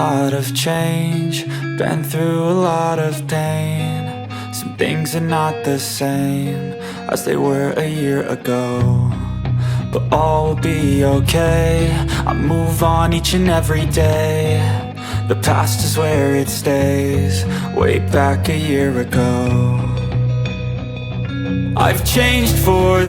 lot of change, been through a lot of pain. Some things are not the same as they were a year ago, but all will be okay. I move on each and every day. The past is where it stays, way back a year ago. I've changed for